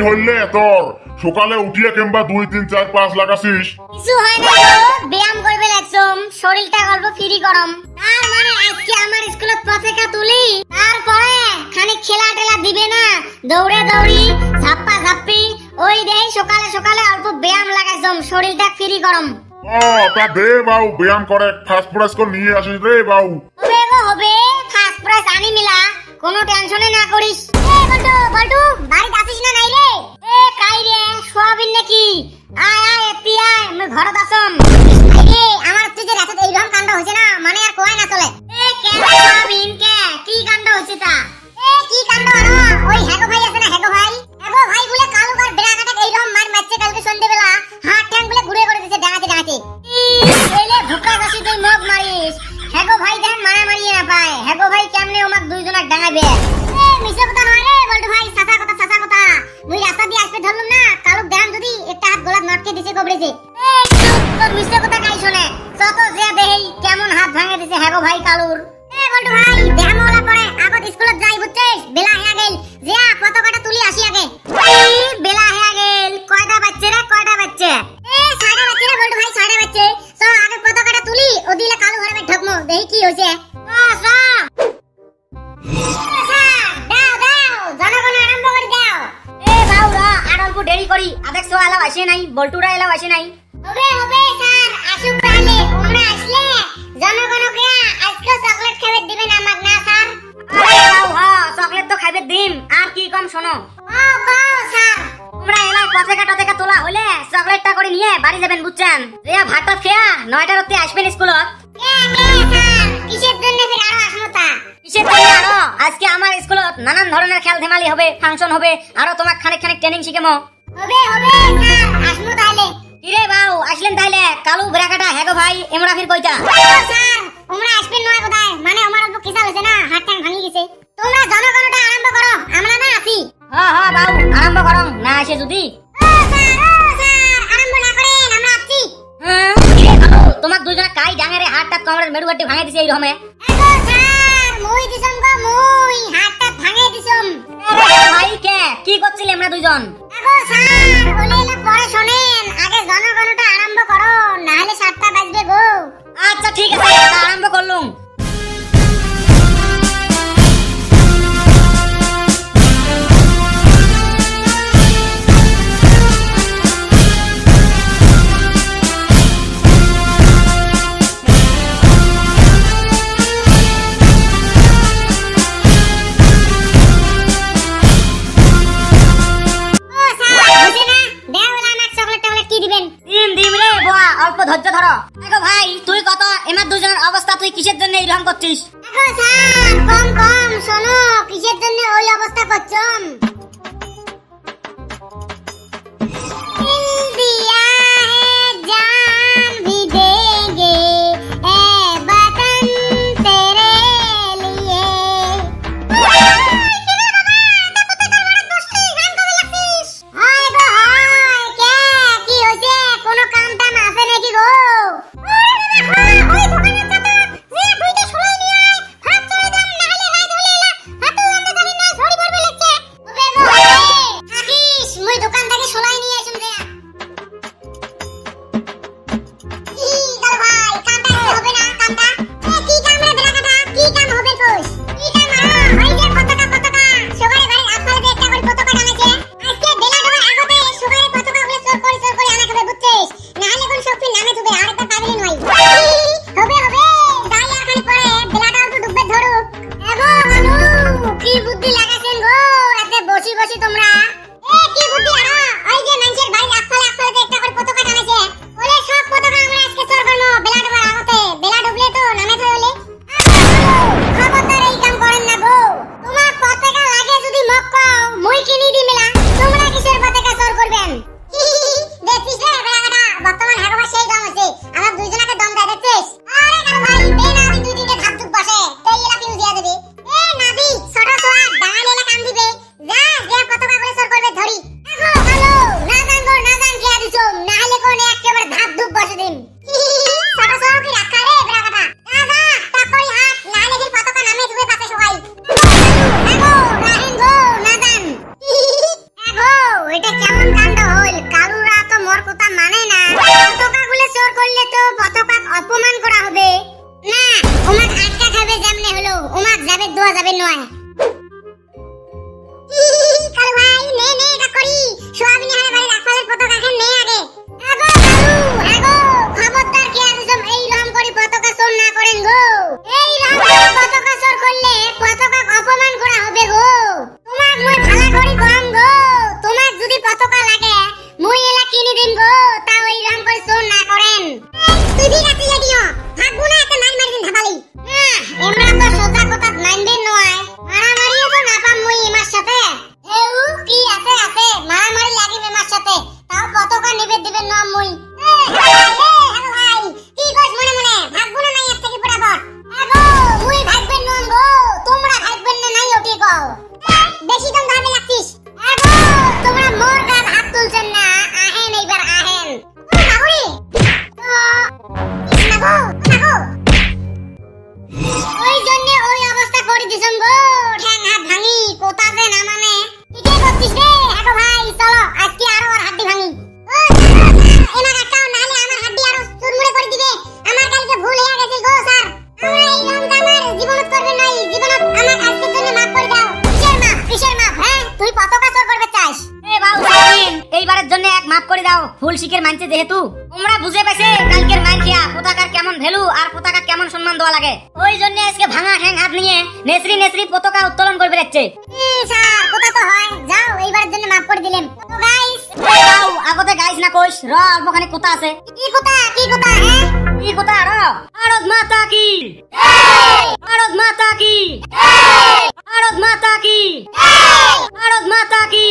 হইলে তোর সকালে উঠিয়ে কিংবা 2 3 4 5 লাগাছিস কিছু হয় না গো, ব্যায়াম করবে লাগছম, শরীরটা অল্প ফ্রি করম। তার মানে আজকে আমার স্কুলত পতাকা তুলি, তারপরে খানিক খেলা টেলা দিবে না, দৌড়ে দৌড়ি ঝাপ্পা ঝাপ্পি, ওই দেই সকালে সকালে অল্প ব্যায়াম লাগাইছম, শরীরটা ফ্রি করম। তা দে বাউ, ব্যায়াম করে ফার্স্ট প্রাইজ করে নিয়ে আসিস রে বাউ। হবে গো হবে, ফার্স্ট প্রাইজ আনি মিলা, কোনো টেনশনে না করিস। এ বল্টু বল্টু, বাড়িতে আসিস না নাই রে? এ কাই রে, সোয়াবিন নাকি? আয় আয় এতি আয়, আমি ঘরত আসম। আরে আমার তুই যে রাতে এইরকম কাণ্ড হইছে না, মানে আর কোয়াই না চলে। এ কে সোয়াবিন কে, কি কাণ্ড হইছে তা? এ কি কাণ্ড আনো, ওই হেগো ভাই আছে না, হেগো ভাই বলে কালু কার বেড়াকাটা এইরকম মার মারছে কালকে সন্ধ্যাবেলা, হাত ঠ্যাং বলে ঘুরে করে দিছে ডাঙাতে ডাঙাতে। এলে ভুকা গাছি তুই মগ মারিস, হেগো ভাই দেন মারা মারিয়ে না পায়, হেগো ভাই কেমনে ওমাক দুইজনক ডাঙাবে? এ মিছে কথা নয় রে বল্টু ভাই, সাসা কথা সাসা কথা। মুই রাস্তা দিয়ে আসতে ধরলাম না, কালুক দেন যদি একটা হাত গোলাপ নটকে দিছে কবরেছে। এ তোর মিছে কথা কাই শুনে, যত যে দেই কেমন হাত ভাঙে দিছে হেগো ভাই কালুর। এ বল্টু ভাই দেহাম হলা পরে আগত স্কুলত যাই বুঝছিস, বেলা হয়ে গেল, যা পতাকাটা তুলি আসি আগে। বেলা হয়ে গেল, কয়টা বাচ্চা রে, কয়টা বাচ্চা? এ 6টা বাচ্চা রে বল্টু ভাই, 6টা বাচ্চা। সব আগে পতাকাটা তুলি, ওদিলে কালু ঘরে ঢকমু, দেখি কি হইছে। দেরি করি, আদেক সো আলাও আসে নাই, বল্টুরা এলাও আসে নাই। হবে হবে স্যার, আসুক তাহলে। ওমরা আসলে জনগণকে আজকে চকলেট খাইবে দিবেন আমাক না স্যার? আরে বাউ, হ্যাঁ চকলেট তো খাইবে দিম, আর কি কম শোনো। কও স্যার। তোমরা এলাই পতাকা টতাকা তোলা হলে চকলেটটা করে নিয়ে বাড়ি যাবেন বুঝছেন? রিয়া ভাতটা খেয়া 9টার রাতে আসবেন স্কুলত। স্যার কিসের জন্য ফির আরো আসমতা? কিসের জন্য আরো? আজকে আমার স্কুলত নানান ধরনের খেল ধেমালি হবে, ফাংশন হবে, আরো তোমাক খানিক খানিক ট্রেনিং শিখামো। হবে হবে স্যার, আসমু তাহলে। কিরে বাউ, আসলেন তাহলে? কালু বেড়াকাটা হেগো ভাই এমরা ফির কইতা? স্যার ওমরা আসবেন নয় কোথায়, মানে আমার অল্প কিসা হইছে না, হাত টাং ভাঙি গেছে। তোমরা জনগণটা আরম্ভ করো, আমরা না আছি। হ্যাঁ হ্যাঁ বাউ, আরম্ভ করো, না আসে যদি। স্যার আরম্ভ না করেন, আমরা আছি। কিরে কালু, তোমাক দুইজনা কাই ডাঙারে হাত টাত কমরের মেরু গাটি ভাঙে দিছে এই রকমে? এগো স্যার মুই দিছম গো, মুই হাত টাত ভাঙে দিছম। ভাই কে কি করছিলি আমরা দুইজন? এগো স্যার ওলেলা পরে শুনেন, আগে জনগণটা আরম্ভ করো, না হলে 7টা বাজবে গো। আচ্ছা ঠিক আছে, আরম্ভ করলুম। ধৈর্য ধরো। দেখো ভাই তুই কত, এমার দুজনের অবস্থা তুই কিসের জন্য এইরকম করছিস? দেখো স্যার কম কম শোনো, কিসের জন্য ওই অবস্থা করছম? ইন্ডিয়া হে জান ভি দেগে, এ বতন তেরে লিয়ে। ফুল শিখের মানছে যেহেতু তোমরা বুঝে পাইছে কালকের মাইন খেয়া পতাকার কেমন ভ্যালু আর পতাকা কেমন সম্মান দেওয়া লাগে ওই জন্য আজকে ভাঙা ঠ্যাং হাত নিয়ে নেসরি নেসরি পতাকা উত্তোলন করবে যাচ্ছে স্যার কথা তো হয় যাও এইবারের জন্য মাফ করে দিলেন তো গাইস যাও আগতে গাইস না কইস র অল্পখানি কথা আছে কি কথা হ্যাঁ কি কথা র ভারত মাতা কি ভারত মাতা কি ভারত মাতা কি ভারত মাতা কি